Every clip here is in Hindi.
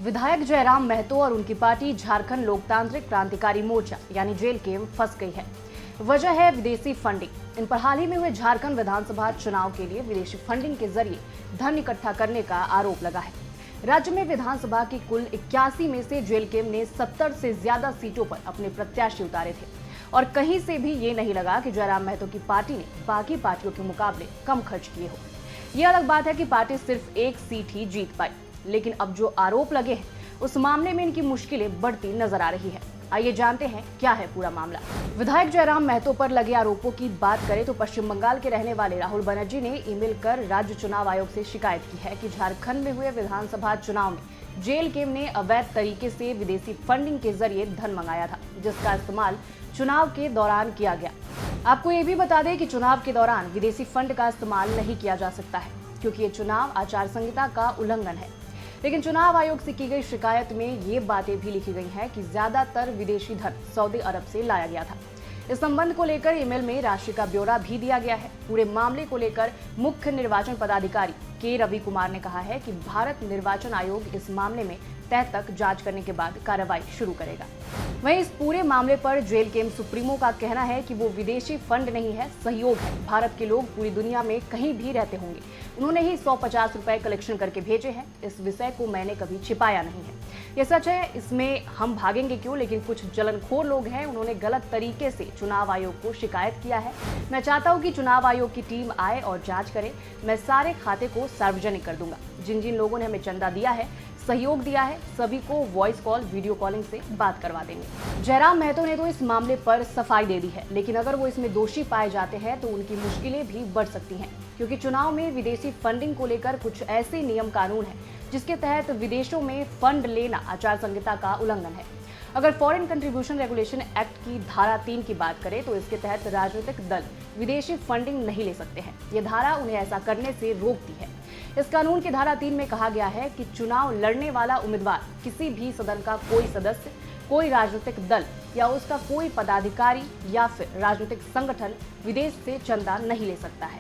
विधायक जयराम महतो और उनकी पार्टी झारखंड लोकतांत्रिक क्रांतिकारी मोर्चा यानी जेल में फंस गई है। वजह है विदेशी फंडिंग। इन पर हाल ही में हुए झारखंड विधानसभा चुनाव के लिए विदेशी फंडिंग के जरिए धन इकट्ठा करने का आरोप लगा है। राज्य में विधानसभा की कुल 81 में से जेल ने 70 से ज्यादा सीटों पर अपने प्रत्याशी उतारे थे और कहीं से भी ये नहीं लगा कि जयराम महतो की पार्टी ने बाकी पार्टियों के मुकाबले कम खर्च किए हो। ये अलग बात है कि पार्टी सिर्फ एक सीट ही जीत पाई, लेकिन अब जो आरोप लगे हैं उस मामले में इनकी मुश्किलें बढ़ती नजर आ रही है। आइए जानते हैं क्या है पूरा मामला। विधायक जयराम महतो पर लगे आरोपों की बात करें तो पश्चिम बंगाल के रहने वाले राहुल बनर्जी ने ईमेल कर राज्य चुनाव आयोग से शिकायत की है कि झारखंड में हुए विधानसभा चुनाव में जेल ने अवैध तरीके से विदेशी फंडिंग के जरिए धन मंगाया था, जिसका इस्तेमाल चुनाव के दौरान किया गया। आपको ये भी बता दें कि चुनाव के दौरान विदेशी फंड का इस्तेमाल नहीं किया जा सकता है, क्योंकि ये चुनाव आचार संहिता का उल्लंघन है। लेकिन चुनाव आयोग से की गई शिकायत में ये बातें भी लिखी गई हैं कि ज्यादातर विदेशी धन सऊदी अरब से लाया गया था। इस संबंध को लेकर ईमेल में राशि का ब्यौरा भी दिया गया है। पूरे मामले को लेकर मुख्य निर्वाचन पदाधिकारी के रवि कुमार ने कहा है कि भारत निर्वाचन आयोग इस मामले में तय तक जांच करने के बाद कार्रवाई शुरू करेगा। वहीं इस पूरे मामले पर जेल के सुप्रीमो का कहना है कि वो विदेशी फंड नहीं है, सहयोग है। भारत के लोग पूरी दुनिया में कहीं भी रहते होंगे, उन्होंने ही 150 रुपए कलेक्शन करके भेजे हैं। इस विषय को मैंने कभी छिपाया नहीं है, ये सच है, इसमें हम भागेंगे क्यों। लेकिन कुछ जलनखोर लोग हैं, उन्होंने गलत तरीके से चुनाव आयोग को शिकायत किया है। मैं चाहता हूं कि चुनाव आयोग की टीम आए और जांच करे। मैं सारे खाते को सार्वजनिक कर दूंगा। जिन जिन लोगों ने हमें चंदा दिया है, सहयोग दिया है, सभी को वॉइस कॉल, वीडियो कॉलिंग से बात करवा देंगे। जयराम महतो ने तो इस मामले पर सफाई दे दी है, लेकिन अगर वो इसमें दोषी पाए जाते हैं तो उनकी मुश्किलें भी बढ़ सकती हैं, क्योंकि चुनाव में विदेशी फंडिंग को लेकर कुछ ऐसे नियम कानून हैं जिसके तहत विदेशों में फंड लेना आचार संहिता का उल्लंघन है। अगर फॉरेन कंट्रीब्यूशन रेगुलेशन एक्ट की धारा 3 की बात करें तो इसके तहत राजनीतिक दल विदेशी फंडिंग नहीं ले सकते हैं। ये धारा उन्हें ऐसा करने से रोकती है। इस कानून की धारा 3 में कहा गया है कि चुनाव लड़ने वाला उम्मीदवार किसी भी सदन का कोई सदस्य, कोई राजनीतिक दल या उसका कोई पदाधिकारी या फिर राजनीतिक संगठन विदेश से चंदा नहीं ले सकता है।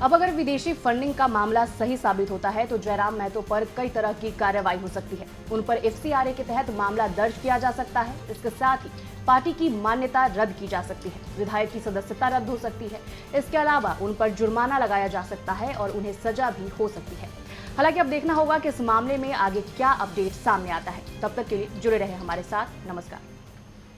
अब अगर विदेशी फंडिंग का मामला सही साबित होता है तो जयराम महतो पर कई तरह की कार्रवाई हो सकती है। उन पर FCRA के तहत मामला दर्ज किया जा सकता है। इसके साथ ही पार्टी की मान्यता रद्द की जा सकती है, विधायक की सदस्यता रद्द हो सकती है। इसके अलावा उन पर जुर्माना लगाया जा सकता है और उन्हें सजा भी हो सकती है। हालांकि अब देखना होगा कि इस मामले में आगे क्या अपडेट सामने आता है। तब तक के लिए जुड़े रहे हमारे साथ। नमस्कार।